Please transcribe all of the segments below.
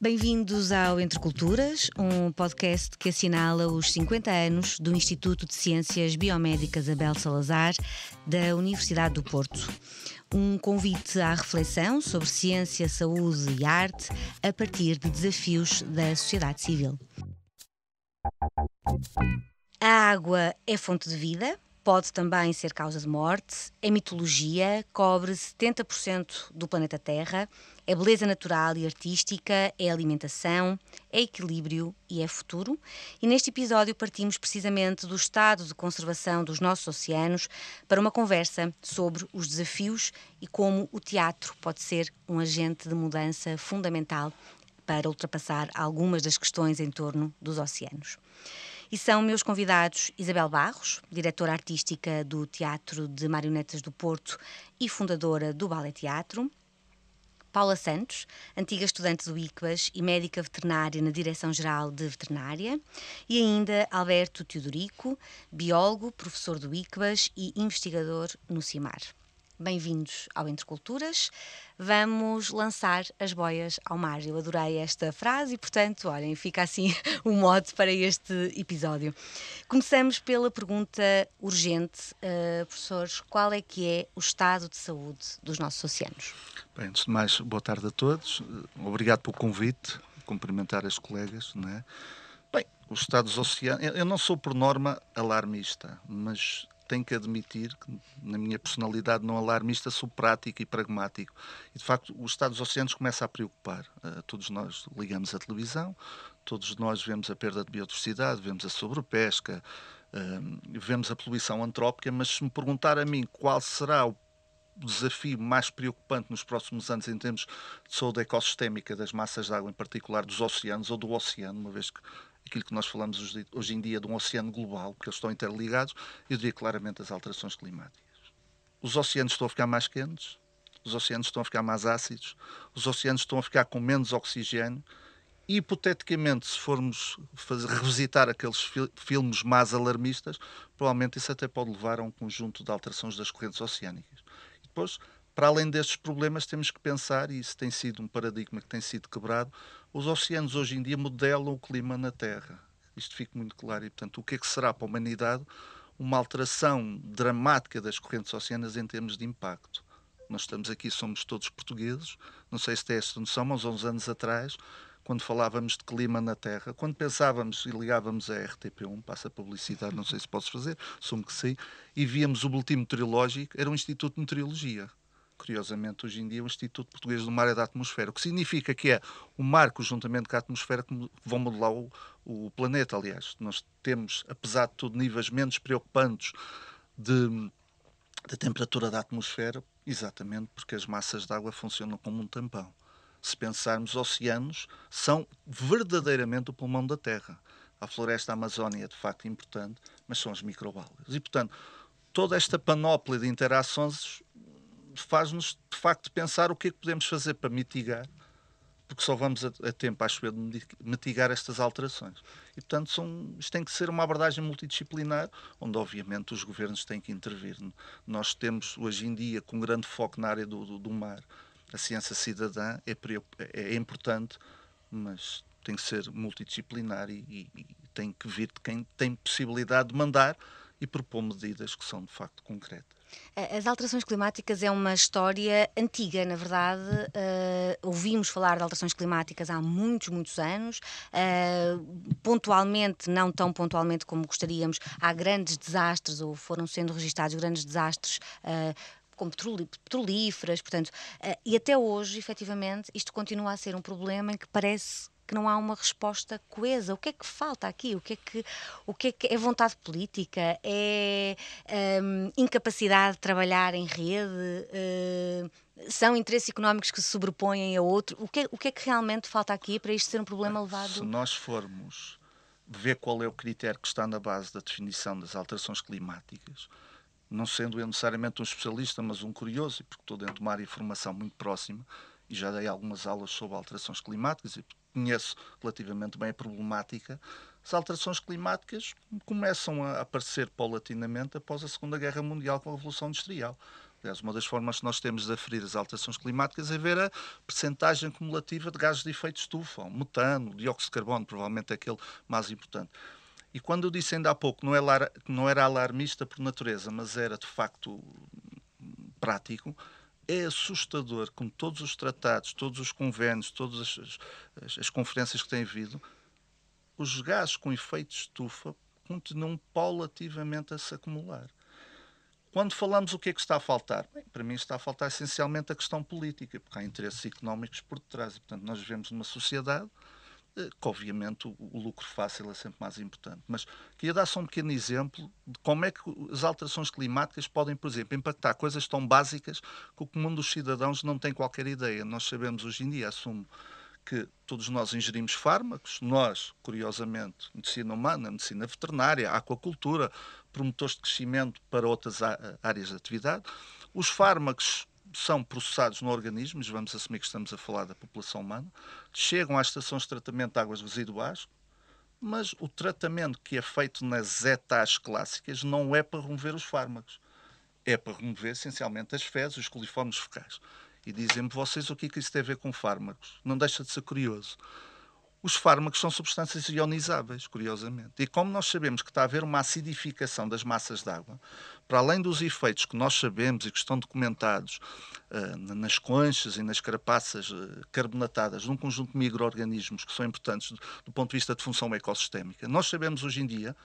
Bem-vindos ao Entre Culturas, um podcast que assinala os 50 anos do Instituto de Ciências Biomédicas Abel Salazar, da Universidade do Porto. Um convite à reflexão sobre ciência, saúde e arte a partir de desafios da sociedade civil. A água é fonte de vida, pode também ser causa de morte, é mitologia, cobre 70% do planeta Terra, é beleza natural e artística, é alimentação, é equilíbrio e é futuro. E neste episódio partimos precisamente do estado de conservação dos nossos oceanos para uma conversa sobre os desafios e como o teatro pode ser um agente de mudança fundamental para ultrapassar algumas das questões em torno dos oceanos. E são meus convidados Isabel Barros, diretora artística do Teatro de Marionetas do Porto e fundadora do Ballet Teatro; Paula Santos, antiga estudante do ICBAS e médica veterinária na Direção-Geral de Veterinária; e ainda Alberto Teodorico, biólogo, professor do ICBAS e investigador no CIMAR. Bem-vindos ao Entre Culturas. Vamos lançar as boias ao mar. Eu adorei esta frase e, portanto, olhem, fica assim o mote para este episódio. Começamos pela pergunta urgente. Professores, qual é que é o estado de saúde dos nossos oceanos? Bem, antes de mais, boa tarde a todos. Obrigado pelo convite, cumprimentar as colegas, não é? Bem, o estado dos oceanos... Eu não sou, por norma, alarmista, mas tenho que admitir que, na minha personalidade não alarmista, sou prático e pragmático. E, de facto, o estado dos oceanos começa a preocupar. Todos nós ligamos a televisão, todos nós vemos a perda de biodiversidade, vemos a sobrepesca, vemos a poluição antrópica, mas se me perguntar a mim qual será o desafio mais preocupante nos próximos anos em termos de saúde ecossistémica das massas de água, em particular dos oceanos ou do oceano, uma vez que aquilo que nós falamos hoje em dia de um oceano global, porque eles estão interligados, eu diria claramente as alterações climáticas. Os oceanos estão a ficar mais quentes, os oceanos estão a ficar mais ácidos, os oceanos estão a ficar com menos oxigênio e, hipoteticamente, se formos revisitar aqueles filmes mais alarmistas, provavelmente isso até pode levar a um conjunto de alterações das correntes oceânicas. E depois, para além destes problemas, temos que pensar, e isso tem sido um paradigma que tem sido quebrado, os oceanos hoje em dia modelam o clima na Terra. Isto fica muito claro. E, portanto, o que é que será para a humanidade uma alteração dramática das correntes oceânicas em termos de impacto? Nós estamos aqui, somos todos portugueses, não sei se tem esta noção, mas há uns anos atrás, quando falávamos de clima na Terra, quando pensávamos e ligávamos a RTP1, passa a publicidade, não sei se posso fazer, assumo que sim, e víamos o boletim meteorológico, era um Instituto de Meteorologia. Curiosamente, hoje em dia, é o Instituto Português do Mar e da Atmosfera, o que significa que é o mar, juntamente com a atmosfera, que vão modelar o planeta. Aliás, nós temos, apesar de tudo, níveis menos preocupantes da temperatura da atmosfera, exatamente porque as massas de água funcionam como um tampão. Se pensarmos, oceanos são verdadeiramente o pulmão da Terra. A floresta amazónica é de facto importante, mas são as microalgas. E, portanto, toda esta panóplia de interações faz-nos de facto pensar o que é que podemos fazer para mitigar, porque só vamos a tempo, acho eu, de mitigar estas alterações. E, portanto, isto tem que ser uma abordagem multidisciplinar, onde, obviamente, os governos têm que intervir. Nós temos, hoje em dia, com um grande foco na área do mar, a ciência cidadã é importante, mas tem que ser multidisciplinar e tem que vir de quem tem possibilidade de mandar e propor medidas que são, de facto, concretas. As alterações climáticas é uma história antiga, na verdade. Ouvimos falar de alterações climáticas há muitos, muitos anos. Pontualmente, não tão pontualmente como gostaríamos, há grandes desastres, ou foram sendo registados grandes desastres, como petrolíferas, portanto, e até hoje, efetivamente, isto continua a ser um problema em que parece que não há uma resposta coesa. O que é que falta aqui? O que é que é vontade política? É incapacidade de trabalhar em rede? São interesses económicos que se sobrepõem a outro? O que é que realmente falta aqui para isto ser um problema levado? Se nós formos ver qual é o critério que está na base da definição das alterações climáticas, não sendo eu necessariamente um especialista, mas um curioso, e porque estou dentro de uma área de formação muito próxima, e já dei algumas aulas sobre alterações climáticas, e conheço relativamente bem a problemática, as alterações climáticas começam a aparecer paulatinamente após a Segunda Guerra Mundial com a Revolução Industrial. Aliás, uma das formas que nós temos de aferir as alterações climáticas é ver a percentagem cumulativa de gases de efeito de estufa, o metano, o dióxido de carbono, provavelmente é aquele mais importante. E quando eu disse ainda há pouco que não era alarmista por natureza, mas era de facto prático, é assustador como todos os tratados, todos os convênios, todas as conferências que têm havido, os gases com efeito de estufa continuam paulativamente a se acumular. Quando falamos o que é que está a faltar? Bem, para mim está a faltar essencialmente a questão política, porque há interesses económicos por detrás. E, portanto, nós vivemos numa sociedade que, obviamente, o lucro fácil é sempre mais importante. Mas queria dar só um pequeno exemplo de como é que as alterações climáticas podem, por exemplo, impactar coisas tão básicas que o comum dos cidadãos não tem qualquer ideia. Nós sabemos hoje em dia, assumo que todos nós ingerimos fármacos, nós, curiosamente, medicina humana, medicina veterinária, aquacultura, promotores de crescimento para outras áreas de atividade. Os fármacos são processados no organismo, mas vamos assumir que estamos a falar da população humana, chegam às estações de tratamento de águas residuais, mas o tratamento que é feito nas ETAs clássicas não é para remover os fármacos, é para remover essencialmente as fezes, os coliformes fecais. E dizem-me vocês o que é que isso tem a ver com fármacos. Não deixa de ser curioso. Os fármacos são substâncias ionizáveis, curiosamente. E como nós sabemos que está a haver uma acidificação das massas de água, para além dos efeitos que nós sabemos e que estão documentados nas conchas e nas carapaças carbonatadas de um conjunto de micro-organismos que são importantes do ponto de vista de função ecossistémica, nós sabemos hoje em dia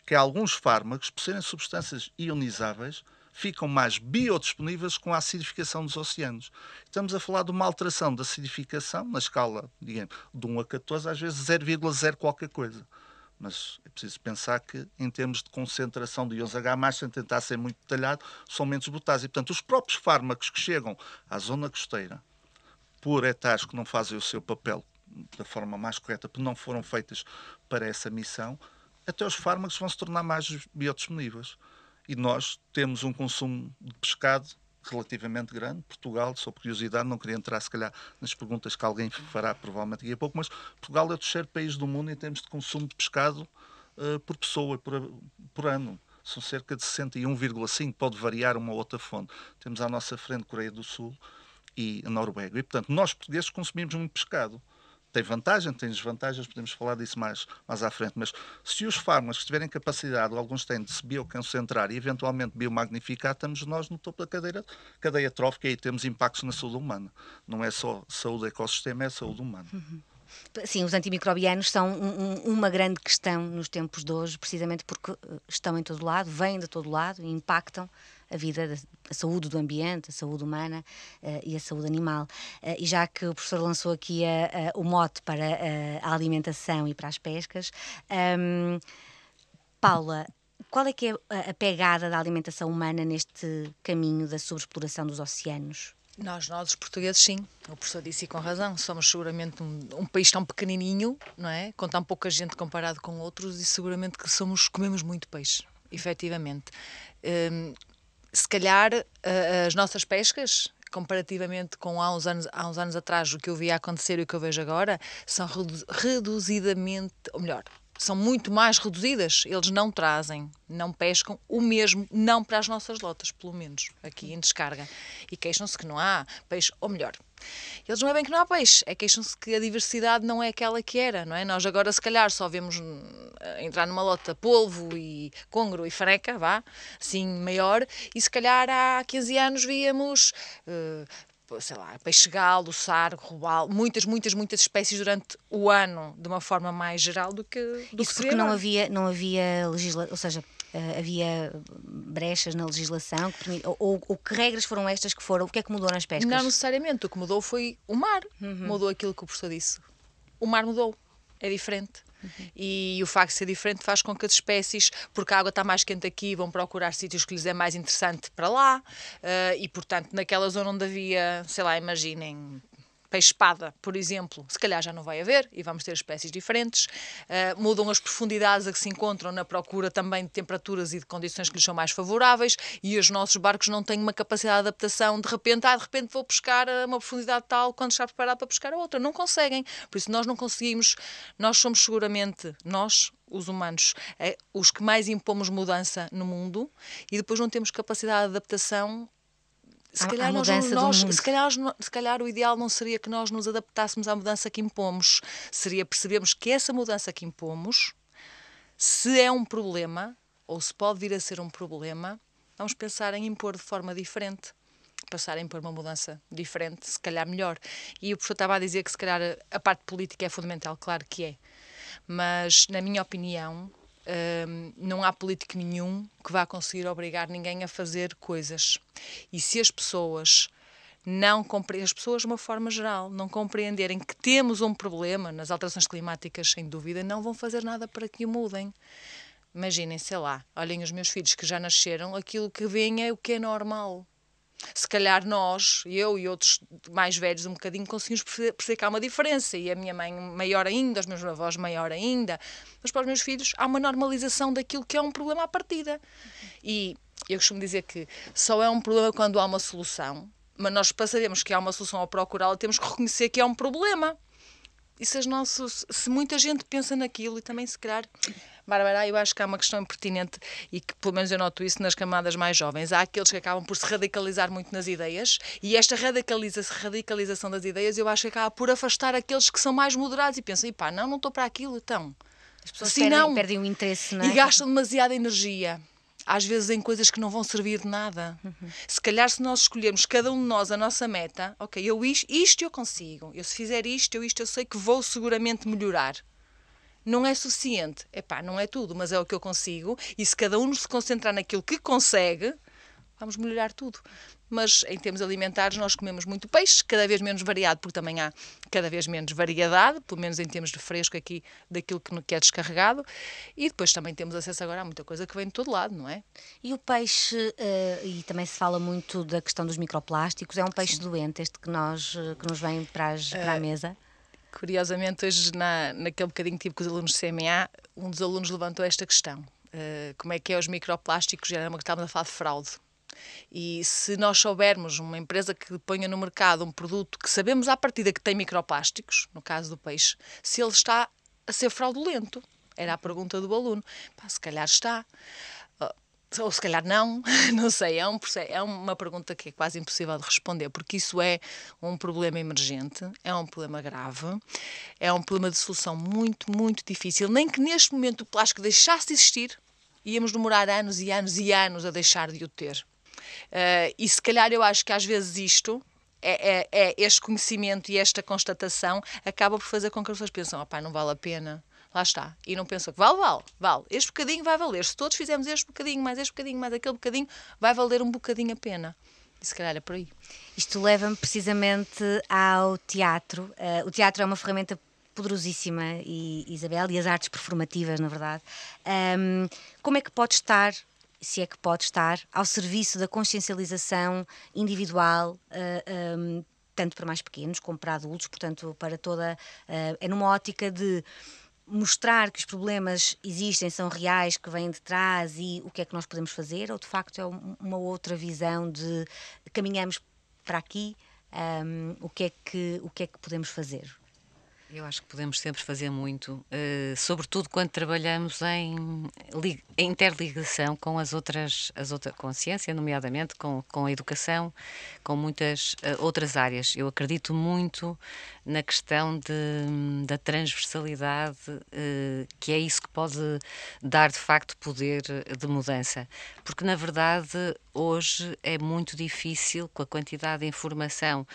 que alguns fármacos, por serem substâncias ionizáveis, ficam mais biodisponíveis com a acidificação dos oceanos. Estamos a falar de uma alteração da acidificação na escala, digamos, de 1 a 14, às vezes 0,0 qualquer coisa. Mas é preciso pensar que, em termos de concentração de íons H+, sem tentar ser muito detalhado, são menos brutais. E, portanto, os próprios fármacos que chegam à zona costeira, por ETAs que não fazem o seu papel da forma mais correta, porque não foram feitas para essa missão, até os fármacos vão se tornar mais biodisponíveis. E nós temos um consumo de pescado relativamente grande. Portugal, só por curiosidade, não queria entrar se calhar nas perguntas que alguém fará provavelmente daqui a pouco, mas Portugal é o terceiro país do mundo em termos de consumo de pescado por pessoa, por ano. São cerca de 61,5, pode variar uma ou outra fonte. Temos à nossa frente Coreia do Sul e a Noruega. E, portanto, nós portugueses consumimos muito pescado. Tem vantagem, tem desvantagens, podemos falar disso mais à frente, mas se os fármacos tiverem capacidade, alguns têm, de se bioconcentrar e eventualmente biomagnificar, estamos nós no topo da cadeia trófica e aí temos impactos na saúde humana. Não é só saúde do ecossistema, é a saúde humana. Sim, os antimicrobianos são uma grande questão nos tempos de hoje, precisamente porque estão em todo lado, vêm de todo lado e impactam a vida, a saúde do ambiente, a saúde humana e a saúde animal. E já que o professor lançou aqui o mote para a alimentação e para as pescas, Paula, qual é que é a pegada da alimentação humana neste caminho da sobreexploração dos oceanos? Nós, os portugueses, sim, o professor disse com razão, somos seguramente um país tão pequenininho, não é? Com tão pouca gente comparado com outros e seguramente que comemos muito peixe, efetivamente. Se calhar as nossas pescas, comparativamente com há uns anos atrás, o que eu via acontecer e o que eu vejo agora, são reduzidamente, ou melhor, são muito mais reduzidas. Eles não pescam o mesmo, não para as nossas lotas, pelo menos, aqui em descarga. E queixam-se que não há peixe, ou melhor, eles não é bem que não há peixe, é queixam-se que a diversidade não é aquela que era, não é? Nós agora, se calhar, só vemos entrar numa lota polvo e congro e freca, assim, maior, e se calhar há 15 anos víamos... sei lá, peixe-galo, sargo, robalo, muitas espécies durante o ano, de uma forma mais geral do que isso porque não havia legislação, ou seja, havia brechas na legislação, ou que regras foram estas que foram, o que é que mudou nas pescas? Não necessariamente, o que mudou foi o mar, mudou aquilo que o professor disse. O mar mudou, é diferente. E o facto de ser diferente faz com que as espécies, porque a água está mais quente aqui, vão procurar sítios que lhes é mais interessante para lá, e portanto naquela zona onde havia, sei lá, imaginem, peixe-espada, por exemplo, se calhar já não vai haver e vamos ter espécies diferentes. Mudam as profundidades a que se encontram na procura também de temperaturas e de condições que lhes são mais favoráveis, e os nossos barcos não têm uma capacidade de adaptação de repente vou pescar a uma profundidade tal quando está preparado para pescar a outra. Não conseguem. Por isso nós não conseguimos, nós somos seguramente, os humanos, os que mais impomos mudança no mundo, e depois não temos capacidade de adaptação se à calhar, mudança do mundo. se calhar o ideal não seria que nós nos adaptássemos à mudança que impomos. Seria percebermos que essa mudança que impomos, se é um problema, ou se pode vir a ser um problema, vamos pensar em impor de forma diferente. Passar a impor uma mudança diferente, se calhar melhor. E o professor estava a dizer que se calhar a parte política é fundamental, claro que é. Mas, na minha opinião, não há político nenhum que vá conseguir obrigar ninguém a fazer coisas. E se as pessoas não compreendem, as pessoas de uma forma geral, não compreenderem que temos um problema nas alterações climáticas, sem dúvida, não vão fazer nada para que o mudem. Imaginem, sei lá, olhem os meus filhos que já nasceram, aquilo que veem é o que é normal. Se calhar nós, eu e outros mais velhos um bocadinho, conseguimos perceber que há uma diferença, e a minha mãe maior ainda, os meus avós maior ainda, mas para os meus filhos há uma normalização daquilo que é um problema à partida. E eu costumo dizer que só é um problema quando há uma solução, mas nós, para sabermos que há uma solução ao procurá-la, temos que reconhecer que é um problema. E se muita gente pensa naquilo, e também se calhar, Bárbara, eu acho que há uma questão pertinente e que pelo menos eu noto isso nas camadas mais jovens. Há aqueles que acabam por se radicalizar muito nas ideias, e esta radicalização das ideias eu acho que acaba por afastar aqueles que são mais moderados e pensam, pá, não estou para aquilo, então. As pessoas Se não, perdem o interesse, não é? E gastam demasiada energia. Às vezes em coisas que não vão servir de nada. Se calhar se nós escolhermos cada um de nós a nossa meta, ok, isto eu consigo, se fizer isto eu sei que vou seguramente melhorar. Não é suficiente, não é tudo, mas é o que eu consigo, e se cada um se concentrar naquilo que consegue, vamos melhorar tudo. Mas em termos alimentares nós comemos muito peixe, cada vez menos variado, porque também há cada vez menos variedade, pelo menos em termos de fresco aqui, daquilo que é descarregado, e depois também temos acesso agora a muita coisa que vem de todo lado, não é? E o peixe, e também se fala muito da questão dos microplásticos, é um peixe doente este que nos vem para a mesa? Curiosamente, hoje, naquele bocadinho que tive com os alunos de CMA, um dos alunos levantou esta questão. Como é que é os microplásticos? Já estávamos a falar de fraude. E se nós soubermos uma empresa que ponha no mercado um produto que sabemos à partida que tem microplásticos, no caso do peixe, se ele está a ser fraudulento? Era a pergunta do aluno. Se calhar está. Ou se calhar não, não sei, é uma pergunta que é quase impossível de responder, porque isso é um problema emergente, é um problema grave, é um problema de solução muito, muito difícil. Nem que neste momento o plástico deixasse de existir, íamos demorar anos e anos e anos a deixar de o ter. E se calhar eu acho que às vezes isto, este conhecimento e esta constatação, acaba por fazer com que as pessoas pensem, não vale a pena. Lá está. E não pensam que vale. Este bocadinho vai valer. Se todos fizermos este bocadinho, mais aquele bocadinho, vai valer um bocadinho a pena. E se calhar é por aí. Isto leva-me precisamente ao teatro. O teatro é uma ferramenta poderosíssima, Isabel, e as artes performativas, na verdade. Como é que pode estar, se é que pode estar, ao serviço da consciencialização individual, tanto para mais pequenos como para adultos, portanto, para toda... é numa ótica de mostrar que os problemas existem, são reais, que vêm de trás e o que é que nós podemos fazer, ou de facto é uma outra visão de caminhamos para aqui, o que é que podemos fazer? Eu acho que podemos sempre fazer muito, sobretudo quando trabalhamos em interligação com com a ciência, nomeadamente com a educação, com muitas outras áreas. Eu acredito muito na questão da transversalidade, que é isso que pode dar de facto poder de mudança, porque na verdade hoje é muito difícil, com a quantidade de informação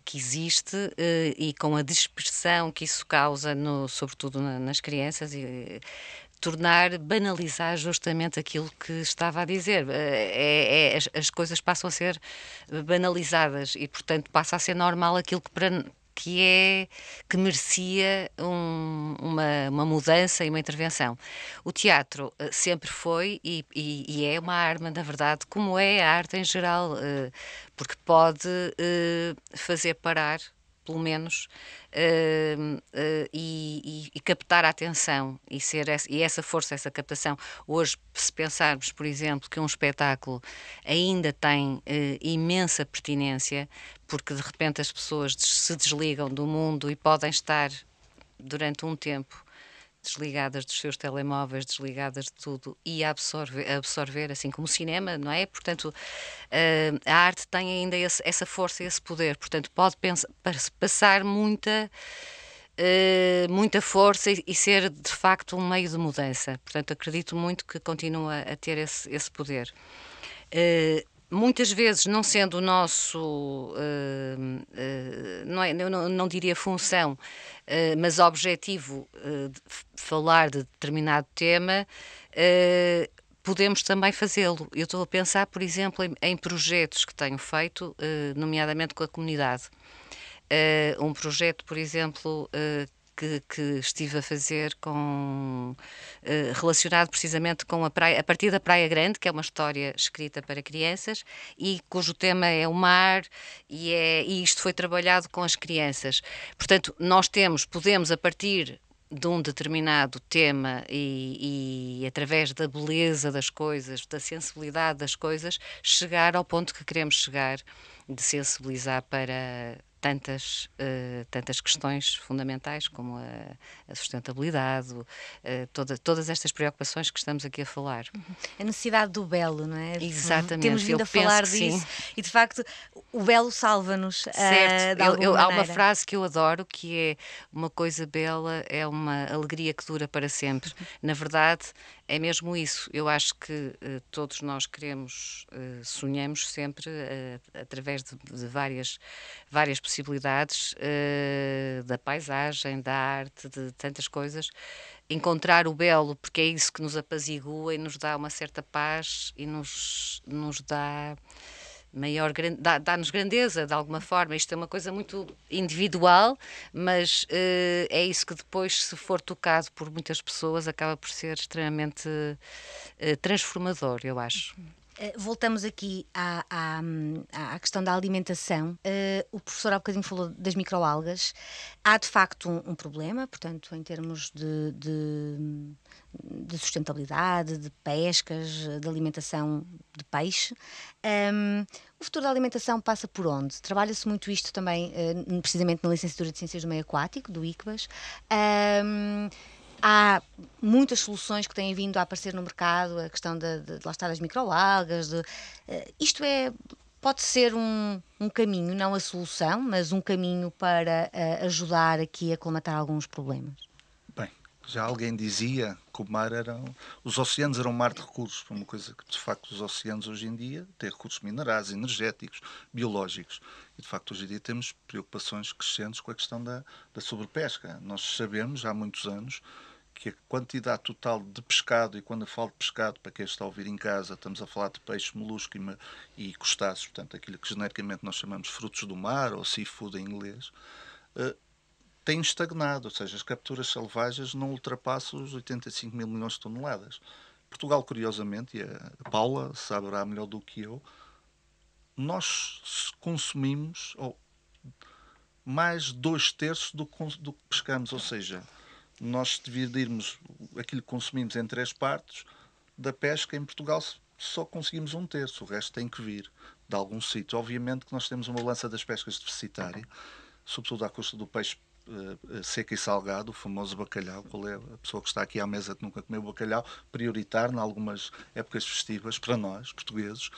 que existe e com a dispersão que isso causa, sobretudo nas crianças, banalizar justamente aquilo que estava a dizer. As coisas passam a ser banalizadas e, portanto, passa a ser normal aquilo que merecia uma mudança e uma intervenção. O teatro sempre foi e é uma arma, na verdade, como é a arte em geral, porque pode fazer parar, pelo menos, e captar a atenção e essa força, essa captação. Hoje, se pensarmos, por exemplo, que um espetáculo ainda tem imensa pertinência, porque de repente as pessoas se desligam do mundo e podem estar durante um tempo desligadas dos seus telemóveis, desligadas de tudo e a absorver, assim como o cinema, não é? Portanto, a arte tem ainda essa força, esse poder, portanto, pode passar muita força e ser de facto um meio de mudança. Portanto, acredito muito que continua a ter esse poder. Muitas vezes, não sendo o nosso, não diria função, mas objetivo de falar de determinado tema, podemos também fazê-lo. Eu estou a pensar, por exemplo, em projetos que tenho feito, nomeadamente com a comunidade. Um projeto, por exemplo, que estive a fazer relacionado precisamente com a partir da Praia Grande, que é uma história escrita para crianças e cujo tema é o mar e isto foi trabalhado com as crianças. Portanto, podemos a partir de um determinado tema e através da beleza das coisas, da sensibilidade das coisas, chegar ao ponto que queremos chegar, de sensibilizar para tantas questões fundamentais como a sustentabilidade, todas estas preocupações que estamos aqui a falar. A necessidade do belo, não é? Exatamente. Temos vindo a falar disso e, de facto, o belo salva-nos. Certo. Há uma frase que eu adoro, que é: uma coisa bela é uma alegria que dura para sempre. Na verdade, é mesmo isso. Eu acho que todos nós sonhamos sempre, através de várias possibilidades, da paisagem, da arte, de tantas coisas, encontrar o belo, porque é isso que nos apazigua e nos dá uma certa paz e nos dá dá-nos grandeza de alguma forma. Isto é uma coisa muito individual, mas é isso que depois, se for tocado por muitas pessoas, acaba por ser extremamente transformador, eu acho. Voltamos aqui à questão da alimentação. O professor há bocadinho falou das microalgas. Há de facto um problema, portanto, em termos de sustentabilidade, de pescas, de alimentação de peixe. O futuro da alimentação passa por onde? Trabalha-se muito isto também, precisamente na licenciatura de Ciências do Meio Aquático, do ICBAS. Há muitas soluções que têm vindo a aparecer no mercado, a questão lá está, das microalgas. Isto pode ser um caminho, não a solução, mas um caminho para ajudar aqui a colmatar alguns problemas. Bem, já alguém dizia que os oceanos eram um mar de recursos, uma coisa que, de facto, os oceanos hoje em dia têm recursos minerais, energéticos, biológicos. E, de facto, hoje em dia temos preocupações crescentes com a questão da sobrepesca. Nós sabemos, há muitos anos, que a quantidade total de pescado, e quando eu falo de pescado, para quem está a ouvir em casa, estamos a falar de peixe, molusco e crustáceos, portanto, aquilo que genericamente nós chamamos de frutos do mar, ou seafood em inglês, tem estagnado, ou seja, as capturas selvagens não ultrapassam os 85 mil milhões de toneladas. Portugal, curiosamente, e a Paula saberá melhor do que eu, nós consumimos mais de 2/3 do que pescamos, ou seja, nós dividirmos aquilo que consumimos em 3 partes, da pesca em Portugal só conseguimos 1/3, o resto tem que vir de algum sítio. Obviamente que nós temos uma balança das pescas deficitária, sobretudo à custa do peixe seco e salgado, o famoso bacalhau. Qual é a pessoa que está aqui à mesa que nunca comeu bacalhau? Prioritário, em algumas épocas festivas, para nós, portugueses.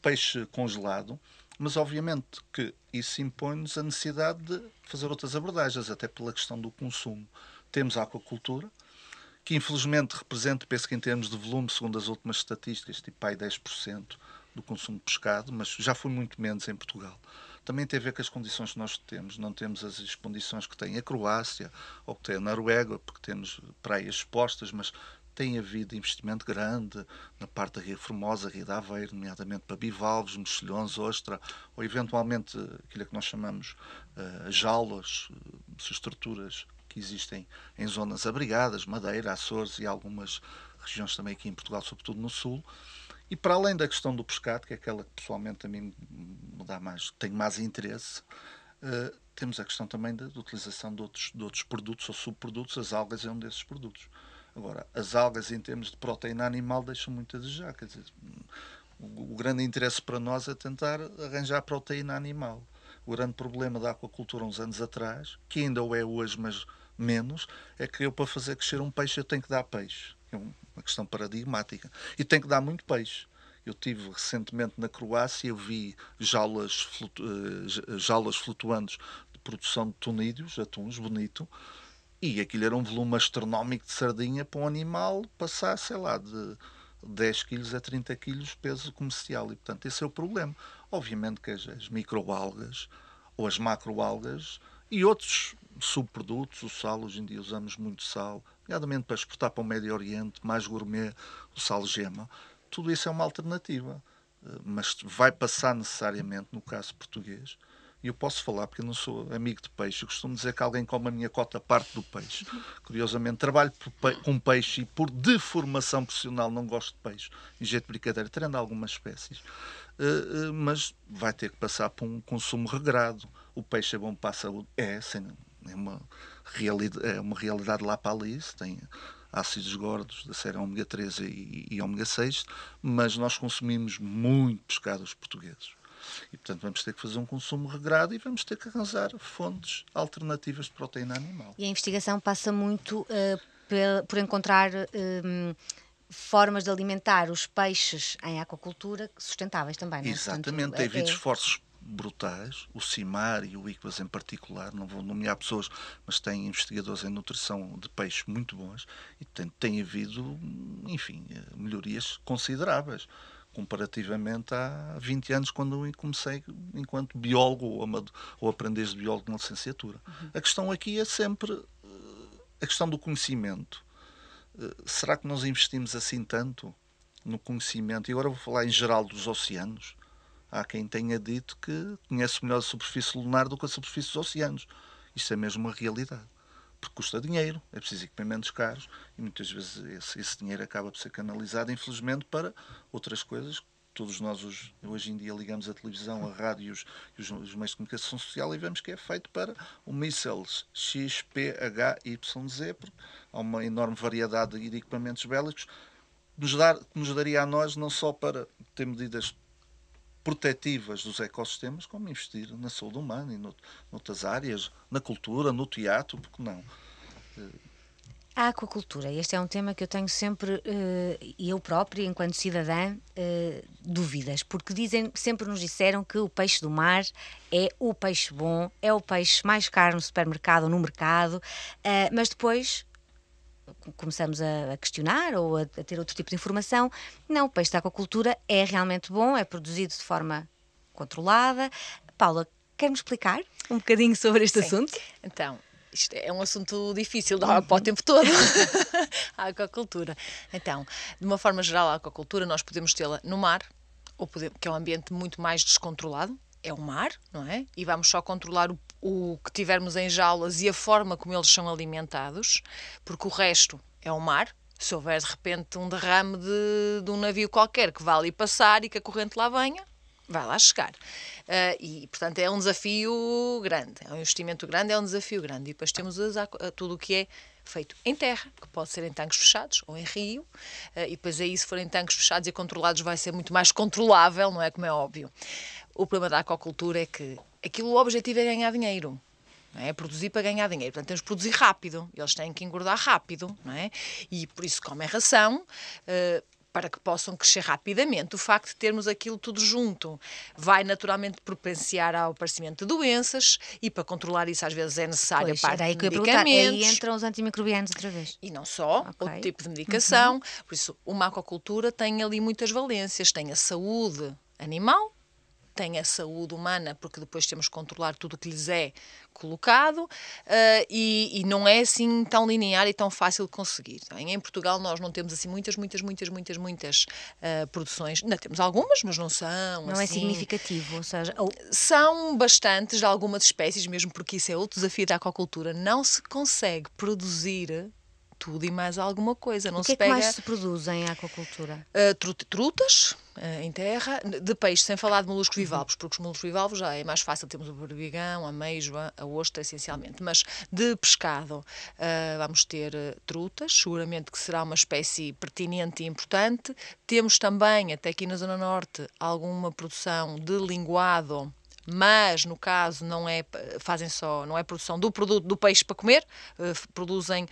Peixe congelado. Mas, obviamente, que isso impõe-nos a necessidade de fazer outras abordagens, até pela questão do consumo. Temos a aquacultura, que infelizmente representa, penso que em termos de volume, segundo as últimas estatísticas, tipo aí 10% do consumo de pescado, mas já foi muito menos em Portugal. Também tem a ver com as condições que nós temos. Não temos as condições que tem a Croácia ou que tem a Noruega, porque temos praias expostas, mas tem havido investimento grande na parte da Ria Formosa, Ria de Aveiro, nomeadamente para bivalves, mexilhões, ostra, ou eventualmente aquilo que nós chamamos jaulas, estruturas que existem em zonas abrigadas, Madeira, Açores e algumas regiões também aqui em Portugal, sobretudo no sul. E para além da questão do pescado, que é aquela que pessoalmente a mim me dá tenho mais interesse, temos a questão também da utilização de outros produtos ou subprodutos. As algas é um desses produtos. Agora, as algas em termos de proteína animal deixam muito a desejar. Quer dizer, o grande interesse para nós é tentar arranjar proteína animal. O grande problema da aquacultura uns anos atrás, que ainda o é hoje, mas menos, é que eu, para fazer crescer um peixe, eu tenho que dar peixe. É uma questão paradigmática. E tenho que dar muito peixe. Eu estive recentemente na Croácia, eu vi jaulas flutuantes de produção de tunídeos, atuns, bonito, e aquilo era um volume astronómico de sardinha para um animal passar, sei lá, de 10 quilos a 30 quilos peso comercial. E, portanto, esse é o problema. Obviamente que as microalgas ou as macroalgas e outros subprodutos, o sal, hoje em dia usamos muito sal, nomeadamente para exportar para o Médio Oriente, mais gourmet, o sal gema. Tudo isso é uma alternativa, mas vai passar necessariamente, no caso português, e eu posso falar porque eu não sou amigo de peixe, eu costumo dizer que alguém come a minha cota parte do peixe. Curiosamente, trabalho com peixe e por deformação profissional não gosto de peixe, em jeito de brincadeira, tirando algumas espécies, mas vai ter que passar por um consumo regrado. O peixe é bom para a saúde? É uma realidade lá para ali, tem ácidos gordos da série ômega 3 e ômega 6, mas nós consumimos muito pescado os portugueses. E, portanto, vamos ter que fazer um consumo regrado e vamos ter que arranjar fontes alternativas de proteína animal. E a investigação passa muito por encontrar formas de alimentar os peixes em aquacultura sustentáveis também, não é? Exatamente, tem havido esforços brutais, o CIMAR e o ICVAS em particular, não vou nomear pessoas, mas têm investigadores em nutrição de peixe muito bons e tem havido, enfim, melhorias consideráveis comparativamente há 20 anos, quando eu comecei enquanto biólogo ou aprendiz de biólogo na licenciatura. A questão aqui é sempre a questão do conhecimento. Será que nós investimos assim tanto no conhecimento? E agora vou falar em geral dos oceanos. Há quem tenha dito que conhece melhor a superfície lunar do que a superfície dos oceanos. Isto é mesmo uma realidade. Porque custa dinheiro, é preciso equipamentos caros e muitas vezes esse dinheiro acaba por ser canalizado, infelizmente, para outras coisas. Todos nós hoje em dia ligamos a televisão, a rádio e os meios de comunicação social e vemos que é feito para o mísseis X, P, H, Y, Z, porque há uma enorme variedade de equipamentos bélicos que nos daria a nós não só para ter medidas protetivas dos ecossistemas, como investir na saúde humana e noutras áreas, na cultura, no teatro, porque não? A aquacultura, este é um tema que eu tenho sempre, eu própria, enquanto cidadã, dúvidas, porque sempre nos disseram que o peixe do mar é o peixe bom, é o peixe mais caro no supermercado ou no mercado, mas depois começamos a questionar ou a ter outro tipo de informação. Não, o peixe da aquacultura é realmente bom, é produzido de forma controlada. Paula, quer-me explicar um bocadinho sobre este assunto? Então, isto é um assunto difícil, dá para o tempo todo, a aquacultura. Então, de uma forma geral, a aquacultura nós podemos tê-la no mar, que é um ambiente muito mais descontrolado, é o mar, não é? E vamos só controlar o que tivermos em jaulas e a forma como eles são alimentados, porque o resto é o mar. Se houver de repente um derrame de um navio qualquer que vá ali passar e que a corrente lá venha, vai lá chegar. E, portanto, é um desafio grande, é um investimento grande, é um desafio grande. E depois temos tudo o que é feito em terra, que pode ser em tanques fechados ou em rio, e depois aí, se forem tanques fechados e controlados, vai ser muito mais controlável, não é, como é óbvio. O problema da aquacultura é que o objetivo é ganhar dinheiro. Não é? Produzir para ganhar dinheiro. Portanto, temos que produzir rápido. Eles têm que engordar rápido. Não é? E por isso comem ração, para que possam crescer rapidamente. O facto de termos aquilo tudo junto vai naturalmente propenciar ao aparecimento de doenças e para controlar isso às vezes é necessário a parte de medicamentos. Aí entram os antimicrobianos outra vez. E não só, outro tipo de medicação. Por isso, uma aquacultura tem ali muitas valências. Tem a saúde animal, tem a saúde humana, porque depois temos que controlar tudo o que lhes é colocado, e não é assim tão linear e tão fácil de conseguir. Em Portugal nós não temos assim muitas produções, ainda temos algumas, mas não são não assim... é significativo, ou seja... São bastantes de algumas espécies, mesmo porque isso é outro desafio da aquacultura, não se consegue produzir tudo e mais alguma coisa. Não o que se pega... mais se produz em aquacultura? Trutas em terra, de peixe, sem falar de moluscos bivalvos, porque os moluscos bivalvos já é mais fácil, temos o berbigão, a ameijoa, a ostra, essencialmente. Mas de pescado vamos ter trutas, seguramente que será uma espécie pertinente e importante. Temos também, até aqui na Zona Norte, alguma produção de linguado mas no caso não é produção do produto do peixe para comer, produzem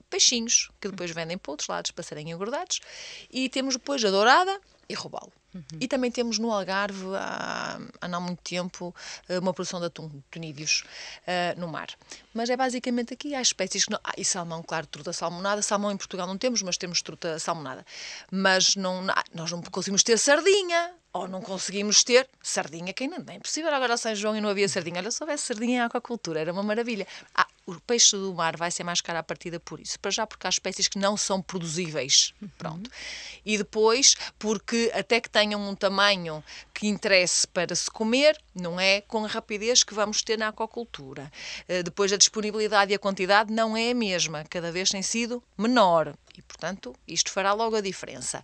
peixinhos que depois vendem para outros lados para serem engordados. E temos depois a dourada e robalo. E também temos no Algarve, há não muito tempo, uma produção de atum, tunídeos, no mar. Mas é basicamente aqui, há espécies que não... e salmão, claro, truta salmonada. Salmão em Portugal não temos, mas temos truta salmonada. Mas nós não conseguimos ter sardinha, ou não conseguimos ter sardinha, que ainda não é impossível. Agora São João e não havia sardinha. Olha, se houvesse sardinha em aquacultura, era uma maravilha. O peixe do mar vai ser mais caro à partida por isso. Para já porque há espécies que não são produzíveis. Pronto. E depois porque até que tenham um tamanho que interesse para se comer, não é com a rapidez que vamos ter na aquacultura. Depois a disponibilidade e a quantidade não é a mesma. Cada vez tem sido menor. E, portanto, isto fará logo a diferença.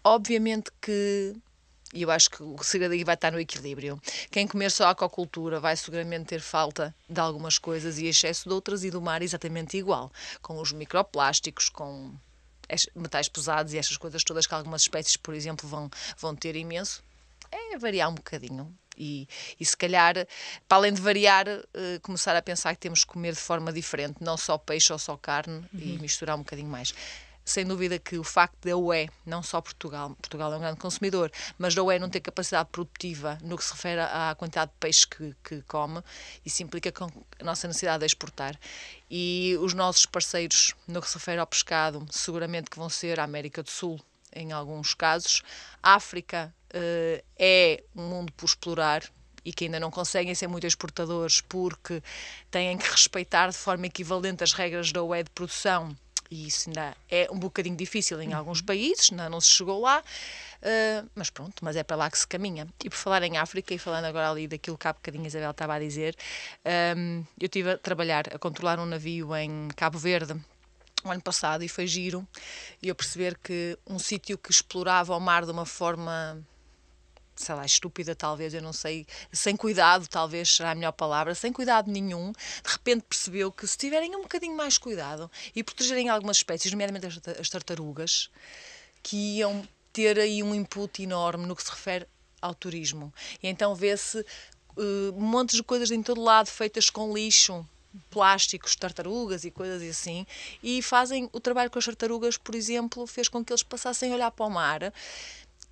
Obviamente que, e eu acho que o segredo aí vai estar no equilíbrio. Quem comer só aquacultura vai seguramente ter falta de algumas coisas e excesso de outras, e do mar exatamente igual, com os microplásticos, com metais pesados e estas coisas todas que algumas espécies, por exemplo, vão ter imenso. É variar um bocadinho. E se calhar, para além de variar, começar a pensar que temos que comer de forma diferente, não só peixe ou só carne, e misturar um bocadinho mais. Sem dúvida que o facto da UE, não só Portugal é um grande consumidor, mas da UE não ter capacidade produtiva no que se refere à quantidade de peixe que come, isso implica com a nossa necessidade de exportar. E os nossos parceiros, no que se refere ao pescado, seguramente que vão ser a América do Sul, em alguns casos. A África é um mundo por explorar, e que ainda não conseguem ser muito exportadores porque têm que respeitar de forma equivalente as regras da UE de produção. E isso ainda é um bocadinho difícil em alguns países, não se chegou lá, mas pronto, mas é para lá que se caminha. E por falar em África, e falando agora ali daquilo que há bocadinho a Isabel estava a dizer, eu estive a trabalhar, a controlar um navio em Cabo Verde, o ano passado, e foi giro, e eu perceber que um sítio que explorava o mar de uma forma, sei lá, estúpida talvez, eu não sei, sem cuidado talvez será a melhor palavra, sem cuidado nenhum, de repente percebeu que se tiverem um bocadinho mais cuidado e protegerem algumas espécies, nomeadamente as tartarugas, que iam ter aí um input enorme no que se refere ao turismo. E então vê-se montes de coisas em todo lado feitas com lixo, plásticos, tartarugas e coisas assim, e fazem o trabalho com as tartarugas, por exemplo, fez com que eles passassem a olhar para o mar,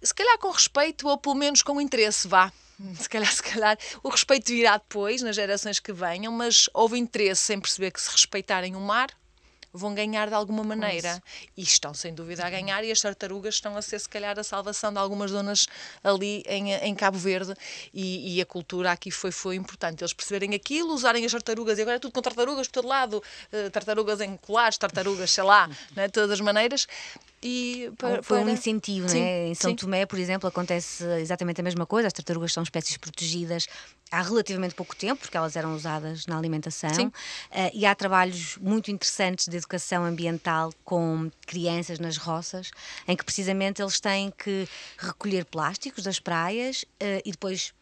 se calhar com respeito ou pelo menos com interesse, vá. Se calhar o respeito virá depois, nas gerações que venham, mas houve interesse em perceber que se respeitarem o mar, vão ganhar de alguma maneira. E estão sem dúvida a ganhar, e as tartarugas estão a ser se calhar a salvação de algumas zonas ali em Cabo Verde, e a cultura aqui foi importante. Eles perceberem aquilo, usarem as tartarugas, e agora é tudo com tartarugas por todo lado, tartarugas em colares, tartarugas, sei lá, né, de todas as maneiras. E foi um incentivo, sim, né? Em São Tomé, por exemplo, acontece exatamente a mesma coisa. As tartarugas são espécies protegidas há relativamente pouco tempo, porque elas eram usadas na alimentação, e há trabalhos muito interessantes de educação ambiental com crianças nas roças, em que precisamente eles têm que recolher plásticos das praias e depois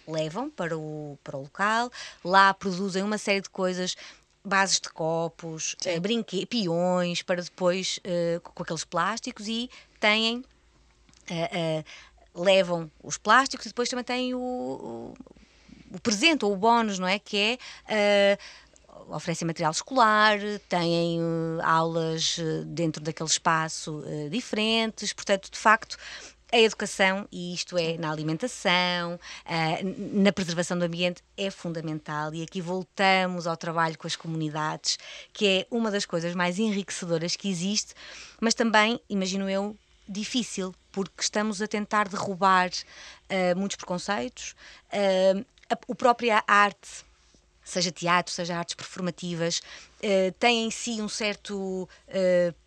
levam para o local, lá produzem uma série de coisas, bases de copos, peões, para depois, com aqueles plásticos, e têm, levam os plásticos, e depois também têm o presente, ou o bónus, não é? Que é, oferecem material escolar, têm aulas dentro daquele espaço diferentes, portanto, de facto, a educação, e isto é na alimentação, na preservação do ambiente, é fundamental. E aqui voltamos ao trabalho com as comunidades, que é uma das coisas mais enriquecedoras que existe, mas também, imagino eu, difícil, porque estamos a tentar derrubar muitos preconceitos. A própria arte, seja teatro, seja artes performativas, tem em si um certo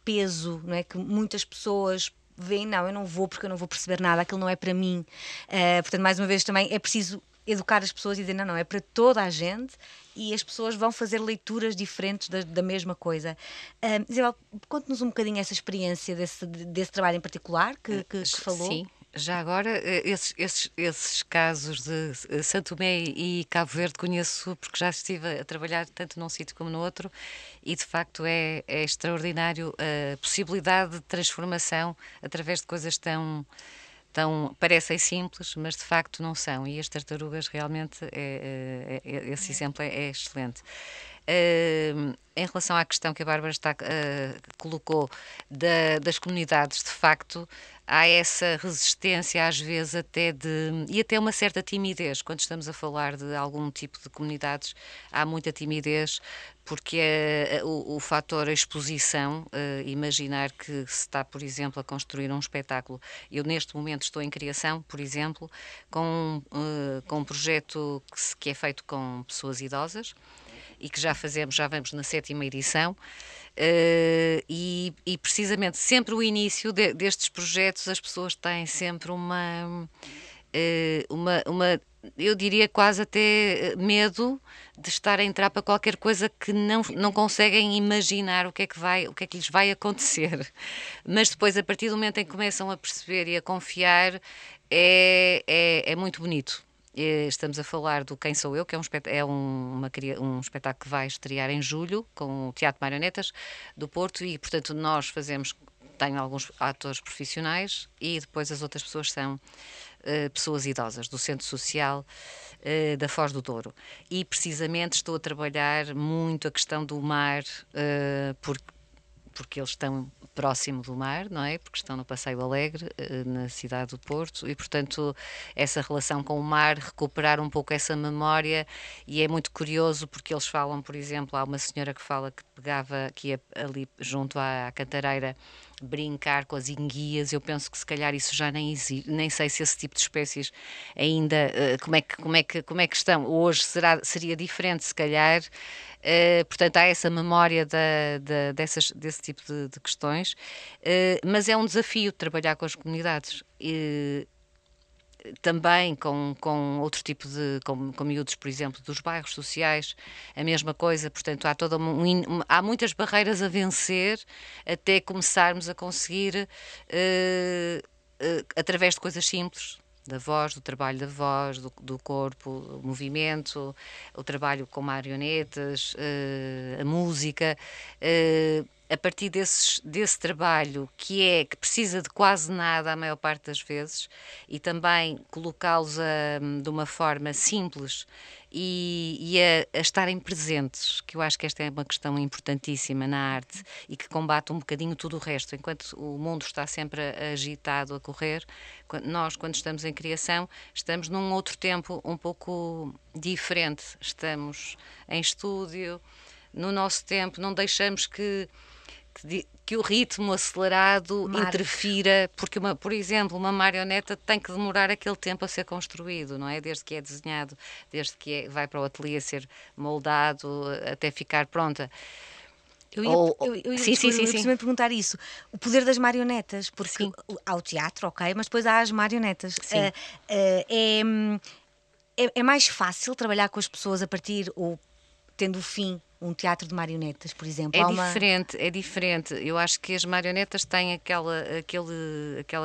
peso, não é? Que muitas pessoas veem, não, eu não vou porque eu não vou perceber nada, aquilo não é para mim. Portanto, mais uma vez, também é preciso educar as pessoas e dizer, não, é para toda a gente, e as pessoas vão fazer leituras diferentes da mesma coisa. Isabel, conte-nos um bocadinho essa experiência desse trabalho em particular que falou. Sim. Já agora, esses casos de São Tomé e Cabo Verde conheço, porque já estive a trabalhar tanto num sítio como no outro, e de facto é extraordinário a possibilidade de transformação através de coisas tão parecem simples, mas de facto não são, e as tartarugas realmente, esse exemplo é excelente. Em relação à questão que a Bárbara colocou das comunidades, de facto, há essa resistência às vezes e até uma certa timidez. Quando estamos a falar de algum tipo de comunidades, há muita timidez, porque o fator exposição, imaginar que se está, por exemplo, a construir um espetáculo. Eu neste momento estou em criação, por exemplo, com um projeto que é feito com pessoas idosas, e que já vamos na 7ª edição, e precisamente sempre o início destes projetos, as pessoas têm sempre eu diria quase até medo de estar a entrar para qualquer coisa que não conseguem imaginar o que é que lhes vai acontecer. Mas depois, a partir do momento em que começam a perceber e a confiar, é muito bonito. Estamos a falar do Quem Sou Eu, que é um espetáculo que vai estrear em julho com o Teatro Marionetas do Porto, e portanto tenho alguns atores profissionais, e depois as outras pessoas são pessoas idosas do Centro Social da Foz do Douro. E precisamente estou a trabalhar muito a questão do mar, porque eles estão próximo do mar, não é? Porque estão no Passeio Alegre, na cidade do Porto, e portanto essa relação com o mar, recuperar um pouco essa memória. E é muito curioso porque eles falam, por exemplo, há uma senhora que fala que ia ali junto à cantareira brincar com as enguias. Eu penso que se calhar isso já nem existe, nem sei se esse tipo de espécies ainda, como é que estão. Hoje seria diferente, se calhar. Portanto, há essa memória desse tipo de questões, mas é um desafio trabalhar com as comunidades. Também com outro tipo com miúdos, por exemplo, dos bairros sociais, a mesma coisa. Portanto, há muitas barreiras a vencer até começarmos a conseguir, através de coisas simples, da voz, do trabalho da voz, do corpo, o movimento, o trabalho com marionetas, a música, a partir desse trabalho que precisa de quase nada a maior parte das vezes, e também colocá-los de uma forma simples e a estarem presentes, que eu acho que esta é uma questão importantíssima na arte e que combate um bocadinho tudo o resto. Enquanto o mundo está sempre agitado, a correr, quando estamos em criação, estamos num outro tempo um pouco diferente. Estamos em estúdio, no nosso tempo, não deixamos que o ritmo acelerado interfira, porque, por exemplo, uma marioneta tem que demorar aquele tempo a ser construído, não é? Desde que é desenhado, desde que vai para o ateliê ser moldado, até ficar pronta. Eu ia perguntar isso. O poder das marionetas, porque há o teatro, ok, mas depois há as marionetas. É mais fácil trabalhar com as pessoas a partir, ou tendo o fim, um teatro de marionetas, por exemplo? É diferente. Eu acho que as marionetas têm aquela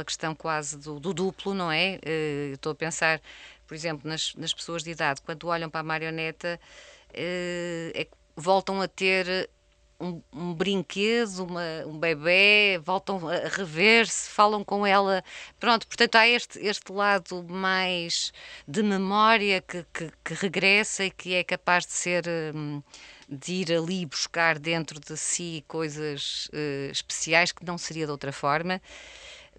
questão quase do duplo, não é? Eu estou a pensar, por exemplo, nas pessoas de idade, quando olham para a marioneta, voltam a ter um brinquedo, um bebê, voltam a rever-se, falam com ela. Pronto, portanto, há este lado mais de memória que regressa e que é capaz de ir ali buscar dentro de si coisas especiais que não seria de outra forma.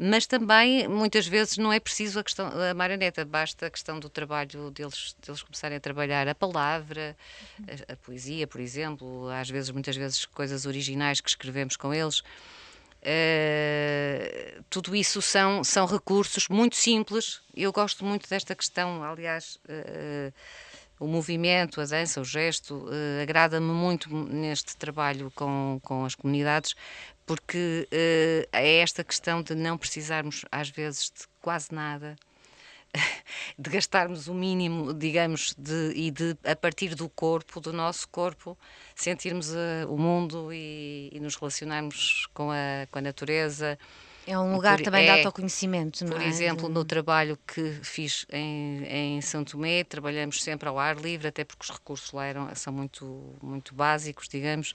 Mas também, muitas vezes, não é preciso a marioneta, basta a questão do trabalho deles começarem a trabalhar a palavra, a poesia, por exemplo, muitas vezes, coisas originais que escrevemos com eles. Tudo isso são recursos muito simples. Eu gosto muito desta questão, aliás, o movimento, a dança, o gesto, agrada-me muito neste trabalho com as comunidades, porque é esta questão de não precisarmos, às vezes, de quase nada, de gastarmos o mínimo, digamos, a partir do nosso corpo, sentirmos o mundo e nos relacionarmos com a natureza. É um lugar também de autoconhecimento, não é? Por exemplo, no trabalho que fiz em São Tomé, trabalhamos sempre ao ar livre, até porque os recursos lá são muito, muito básicos, digamos,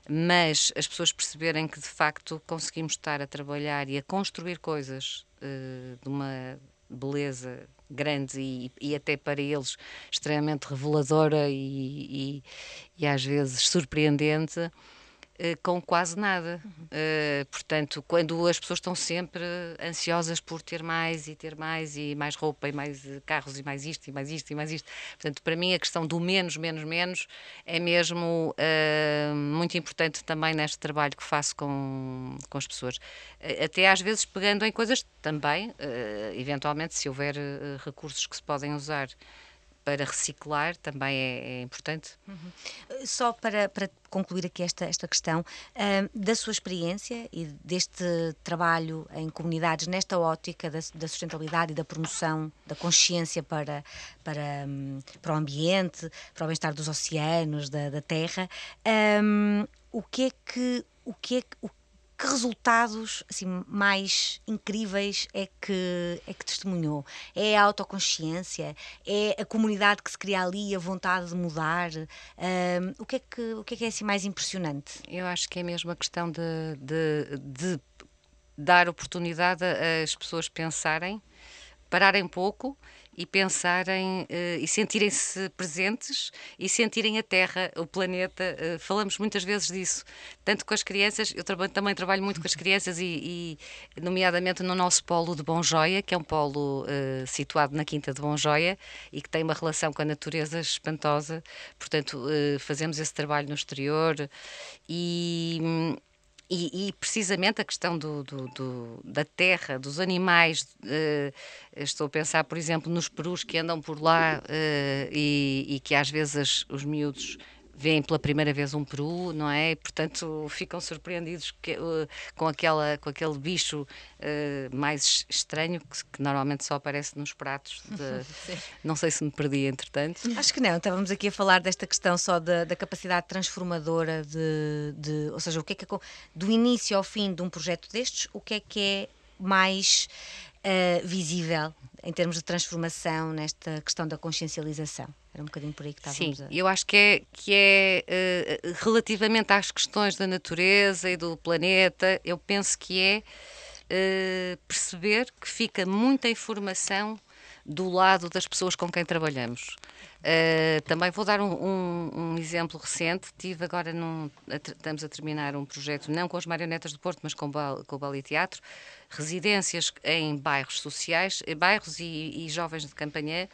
mas as pessoas perceberem que, de facto, conseguimos estar a trabalhar e a construir coisas de uma beleza grande e até para eles extremamente reveladora e às vezes surpreendente, com quase nada. Portanto, quando as pessoas estão sempre ansiosas por ter mais e mais roupa e mais carros e mais isto e mais isto e mais isto. Portanto, para mim a questão do menos, menos, menos é mesmo muito importante também neste trabalho que faço com as pessoas. Até às vezes pegando em coisas também, eventualmente se houver recursos que se podem usar para reciclar, também é importante. Só para concluir aqui esta questão, da sua experiência e deste trabalho em comunidades, nesta ótica da sustentabilidade e da promoção da consciência para o ambiente, para o bem-estar dos oceanos, da terra, que resultados assim, mais incríveis é que testemunhou? É a autoconsciência? É a comunidade que se cria ali, a vontade de mudar? O que é assim mais impressionante? Eu acho que é mesmo a questão de dar oportunidade às pessoas pensarem, pararem um pouco e pensarem e sentirem-se presentes e sentirem a Terra, o planeta. Falamos muitas vezes disso, tanto com as crianças. Eu também trabalho muito com as crianças e nomeadamente no nosso polo de Bonjoia, que é um polo situado na Quinta de Bonjoia e que tem uma relação com a natureza espantosa. Portanto, fazemos esse trabalho no exterior e precisamente a questão da terra, dos animais, estou a pensar, por exemplo, nos perus que andam por lá e que às vezes os miúdos veem pela primeira vez um peru, não é? Portanto, ficam surpreendidos com aquele bicho mais estranho que normalmente só aparece nos pratos. Não sei se me perdi, entretanto. Acho que não, estávamos aqui a falar desta questão só da capacidade transformadora ou seja, o que é do início ao fim de um projeto destes, o que é mais visível em termos de transformação nesta questão da consciencialização. Era um bocadinho por aí que estávamos. Sim, eu acho que é relativamente às questões da natureza e do planeta, eu penso que é perceber que fica muita informação do lado das pessoas com quem trabalhamos. Também vou dar um exemplo recente. Tive agora, estamos a terminar um projeto, não com as Marionetas do Porto, mas com o Ballet Teatro, residências em bairros sociais, bairros e jovens de Campanhã,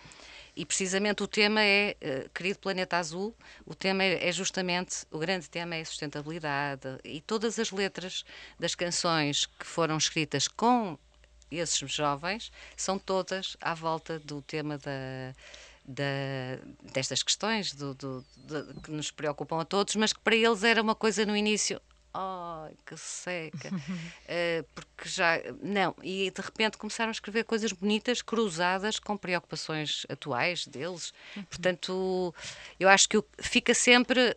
e precisamente o tema é, querido Planeta Azul, o tema é justamente, o grande tema é a sustentabilidade, e todas as letras das canções que foram escritas com esses jovens são todas à volta do tema destas questões que nos preocupam a todos, mas que para eles era uma coisa no início, que seca, porque já, não, e de repente começaram a escrever coisas bonitas cruzadas com preocupações atuais deles, portanto, eu acho que fica sempre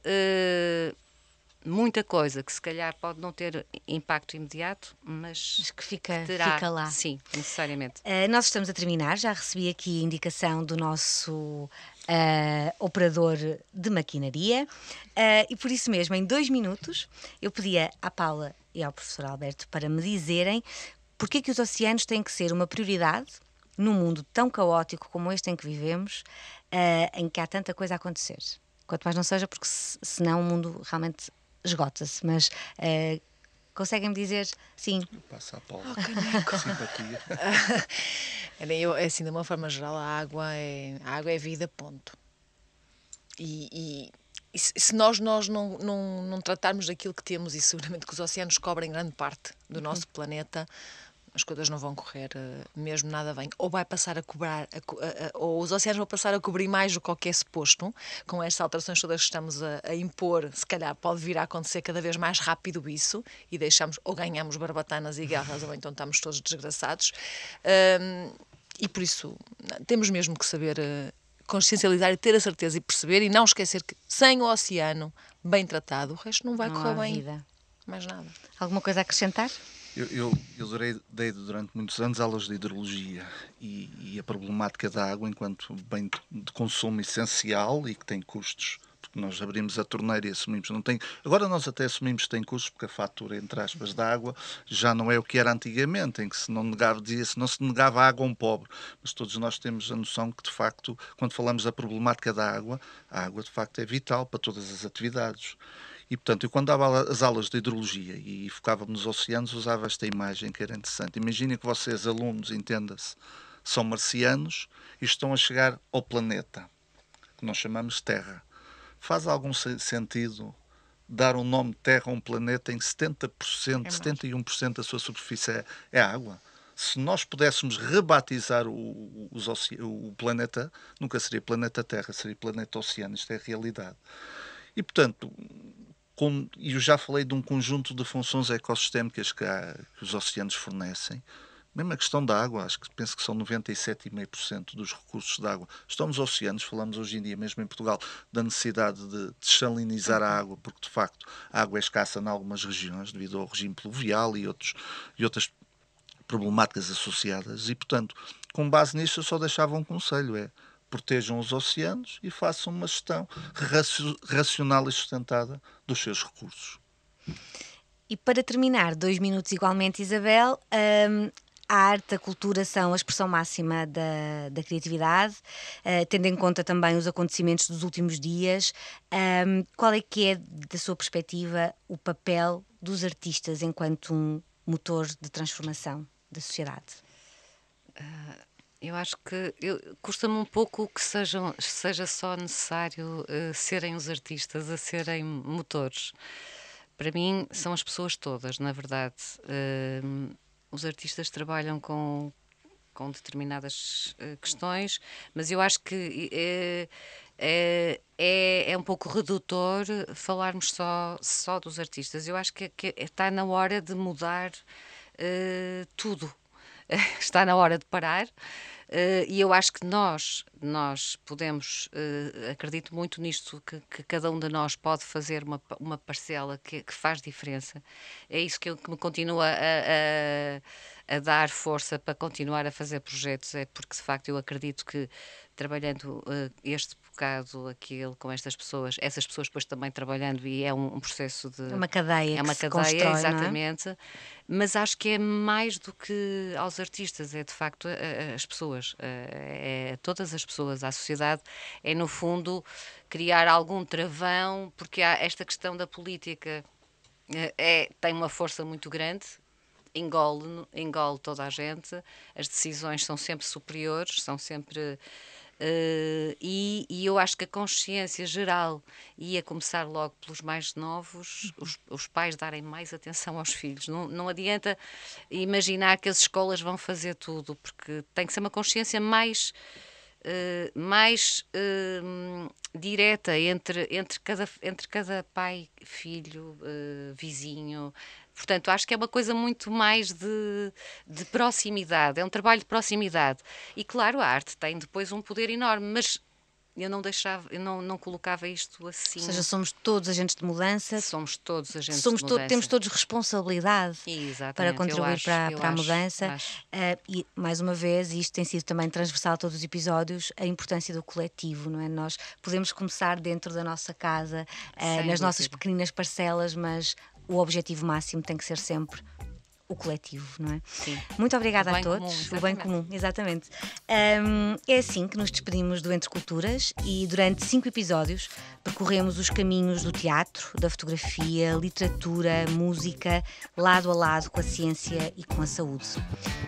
muita coisa que se calhar pode não ter impacto imediato, mas que terá. Fica lá. Sim, necessariamente. Nós estamos a terminar, já recebi aqui a indicação do nosso operador de maquinaria e por isso mesmo, em 2 minutos, eu pedia à Paula e ao professor Alberto para me dizerem porque é que os oceanos têm que ser uma prioridade num mundo tão caótico como este em que vivemos, em que há tanta coisa a acontecer. Quanto mais não seja, porque senão o mundo realmente esgota-se, mas conseguem-me dizer sim? Passa a Paula. Simpatia. Assim, de uma forma geral, a água é vida, ponto. E se nós não tratarmos daquilo que temos, e seguramente que os oceanos cobrem grande parte do nosso planeta, as coisas não vão correr mesmo nada bem. Ou vai passar a cobrar, ou os oceanos vão passar a cobrir mais do que é suposto, com estas alterações todas que estamos a impor, se calhar pode vir a acontecer cada vez mais rápido isso, e deixamos, ou ganhamos barbatanas e guerras, ou então estamos todos desgraçados. E por isso temos mesmo que saber consciencializar e ter a certeza e perceber e não esquecer que sem o oceano bem tratado, o resto não vai correr bem. Vida. Mais nada. Alguma coisa a acrescentar? Eu dei durante muitos anos aulas de hidrologia e a problemática da água enquanto bem de consumo essencial e que tem custos, porque nós abrimos a torneira e assumimos, não tem... Agora nós até assumimos que tem custos, porque a fatura, entre aspas, da água já não é o que era antigamente, em que se não negava, dizia-se, não se negava água a um pobre. Mas todos nós temos a noção que, de facto, quando falamos da problemática da água, a água, de facto, é vital para todas as atividades. E, portanto, eu quando dava as aulas de hidrologia e focava-me nos oceanos, usava esta imagem que era interessante. Imaginem que vocês, alunos, entenda-se, são marcianos e estão a chegar ao planeta, que nós chamamos Terra. Faz algum sentido dar um nome Terra a um planeta em que 70%, 71% da sua superfície é água? Se nós pudéssemos rebatizar o planeta, nunca seria planeta Terra, seria planeta Oceano. Isto é a realidade. E, portanto, e eu já falei de um conjunto de funções ecossistémicas que os oceanos fornecem. Mesmo a questão da água, penso que são 97,5% dos recursos de água estão nos oceanos. Falamos hoje em dia, mesmo em Portugal, da necessidade de dessalinizar a água, porque de facto a água é escassa em algumas regiões devido ao regime pluvial e outras problemáticas associadas. E, portanto, com base nisso, eu só deixava um conselho, protejam os oceanos e façam uma gestão racional e sustentada dos seus recursos. E para terminar, 2 minutos igualmente, Isabel, a arte, a cultura são a expressão máxima da criatividade, tendo em conta também os acontecimentos dos últimos dias. Qual é que é, da sua perspectiva, o papel dos artistas enquanto um motor de transformação da sociedade? Eu acho que custa-me um pouco que seja só necessário serem os artistas a serem motores. Para mim, são as pessoas todas, na verdade. Os artistas trabalham com determinadas questões, mas eu acho que é um pouco redutor falarmos só dos artistas. Eu acho que está na hora de mudar tudo. Está na hora de parar, e eu acho que nós podemos, acredito muito nisto, que cada um de nós pode fazer uma parcela que faz diferença. É isso que me continua a dar força para continuar a fazer projetos, é porque de facto eu acredito que trabalhando este bocado, aquele, com estas pessoas, essas pessoas depois também trabalhando, e é um processo de... É uma cadeia é uma que se cadeia, constrói, exatamente. não é? Mas acho que é mais do que aos artistas, é de facto as pessoas, é todas as pessoas, a sociedade, é no fundo criar algum travão, porque há esta questão da política, tem uma força muito grande, engole toda a gente, as decisões são sempre superiores, são sempre... e eu acho que a consciência geral ia começar logo pelos mais novos, os pais darem mais atenção aos filhos. Não adianta imaginar que as escolas vão fazer tudo, porque tem que ser uma consciência mais direta entre cada pai, filho, vizinho. Portanto, acho que é uma coisa muito mais de proximidade, é um trabalho de proximidade. E claro, a arte tem depois um poder enorme, mas eu não colocava isto assim. Ou seja, somos todos agentes de mudança. Somos todos agentes de mudança. Temos todos responsabilidade para contribuir para a mudança. E, mais uma vez, isto tem sido também transversal a todos os episódios, a importância do coletivo, não é? Nós podemos começar dentro da nossa casa, nas nossas pequeninas parcelas, mas o objetivo máximo tem que ser sempre o coletivo, não é? Sim. Muito obrigada a todos. Comum, o bem comum, exatamente. É assim que nos despedimos do Entre Culturas e durante 5 episódios percorremos os caminhos do teatro, da fotografia, literatura, música, lado a lado com a ciência e com a saúde.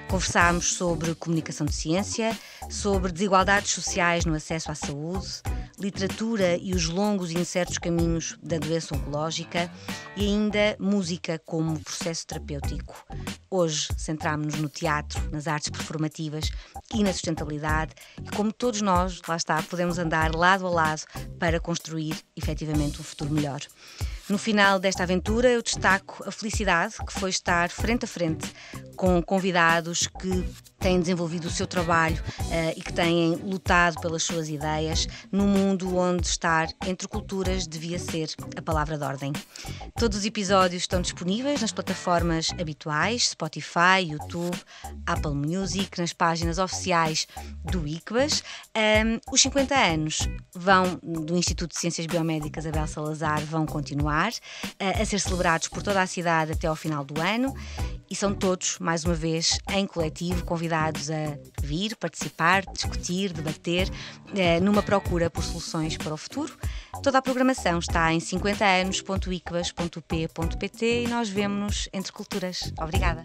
Conversámos sobre comunicação de ciência, sobre desigualdades sociais no acesso à saúde, literatura e os longos e incertos caminhos da doença oncológica e ainda música como processo terapêutico. Hoje centrámos-nos no teatro, nas artes performativas e na sustentabilidade e como todos nós, lá está, podemos andar lado a lado para construir efetivamente um futuro melhor. No final desta aventura eu destaco a felicidade que foi estar frente a frente com convidados que têm desenvolvido o seu trabalho e que têm lutado pelas suas ideias num mundo onde estar entre culturas devia ser a palavra de ordem. Todos os episódios estão disponíveis nas plataformas habituais, Spotify, YouTube, Apple Music, nas páginas oficiais do ICBAS. Os 50 anos do Instituto de Ciências Biomédicas Abel Salazar vão continuar a ser celebrados por toda a cidade até ao final do ano e são todos, mais uma vez, em coletivo, convidados a vir, participar, discutir, debater, numa procura por soluções para o futuro. Toda a programação está em 50anos.icbas.p.pt e nós vemo-nos entre culturas. Obrigada.